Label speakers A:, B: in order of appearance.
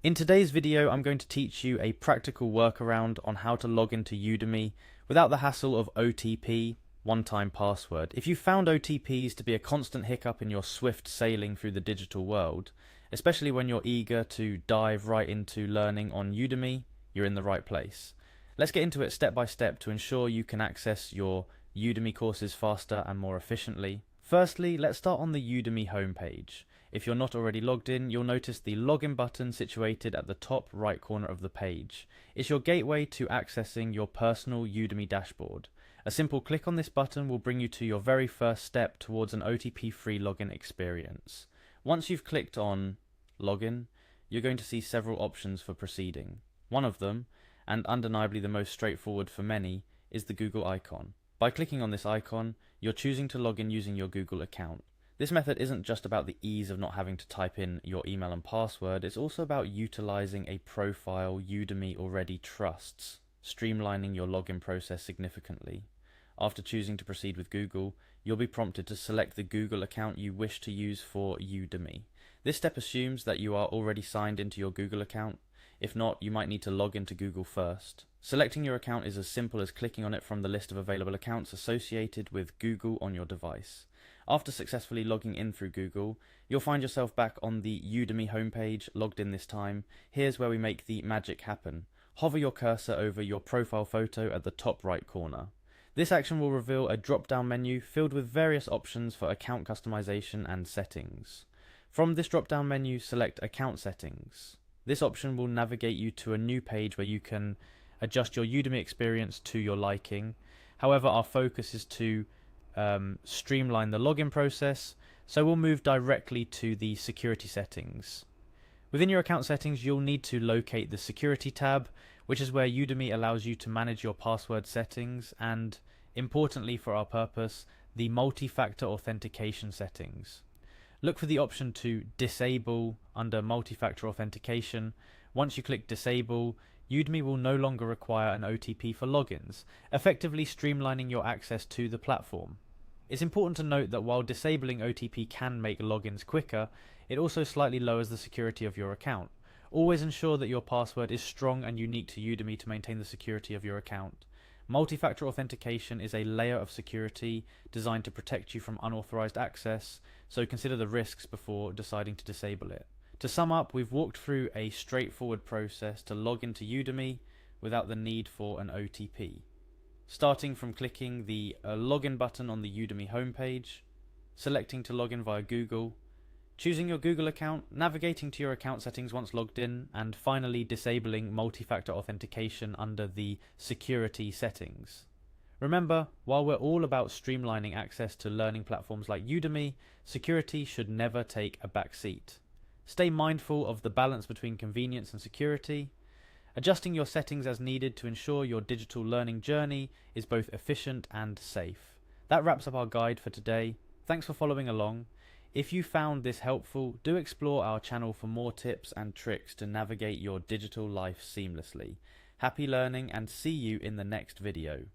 A: In today's video, I'm going to teach you a practical workaround on how to log into Udemy without the hassle of OTP, one-time password. If you found OTPs to be a constant hiccup in your swift sailing through the digital world, especially when you're eager to dive right into learning on Udemy, you're in the right place. Let's get into it step by step to ensure you can access your Udemy courses faster and more efficiently. Firstly, let's start on the Udemy homepage. If you're not already logged in, you'll notice the login button situated at the top right corner of the page. It's your gateway to accessing your personal Udemy dashboard. A simple click on this button will bring you to your very first step towards an OTP-free login experience. Once you've clicked on Login, you're going to see several options for proceeding. One of them, and undeniably the most straightforward for many, is the Google icon. By clicking on this icon, you're choosing to log in using your Google account. This method isn't just about the ease of not having to type in your email and password, it's also about utilizing a profile Udemy already trusts, streamlining your login process significantly. After choosing to proceed with Google, you'll be prompted to select the Google account you wish to use for Udemy. This step assumes that you are already signed into your Google account. If not, you might need to log into Google first. Selecting your account is as simple as clicking on it from the list of available accounts associated with Google on your device. After successfully logging in through Google, you'll find yourself back on the Udemy homepage, logged in this time. Here's where we make the magic happen. Hover your cursor over your profile photo at the top right corner. This action will reveal a drop-down menu filled with various options for account customization and settings. From this drop-down menu, select Account Settings. This option will navigate you to a new page where you can adjust your Udemy experience to your liking. However, our focus is to streamline the login process, so we'll move directly to the security settings. Within your account settings, you'll need to locate the security tab, which is where Udemy allows you to manage your password settings and, importantly for our purpose, the multi-factor authentication settings. Look for the option to disable under multi-factor authentication. Once you click disable, Udemy will no longer require an OTP for logins, effectively streamlining your access to the platform. It's important to note that while disabling OTP can make logins quicker, it also slightly lowers the security of your account. Always ensure that your password is strong and unique to Udemy to maintain the security of your account. Multi-factor authentication is a layer of security designed to protect you from unauthorized access, so consider the risks before deciding to disable it. To sum up, we've walked through a straightforward process to log into Udemy without the need for an OTP. Starting from clicking the login button on the Udemy homepage, selecting to log in via Google, choosing your Google account, navigating to your account settings once logged in, and finally disabling multi-factor authentication under the security settings. Remember, while we're all about streamlining access to learning platforms like Udemy, security should never take a back seat. Stay mindful of the balance between convenience and security, adjusting your settings as needed to ensure your digital learning journey is both efficient and safe. That wraps up our guide for today. Thanks for following along. If you found this helpful, do explore our channel for more tips and tricks to navigate your digital life seamlessly. Happy learning and see you in the next video.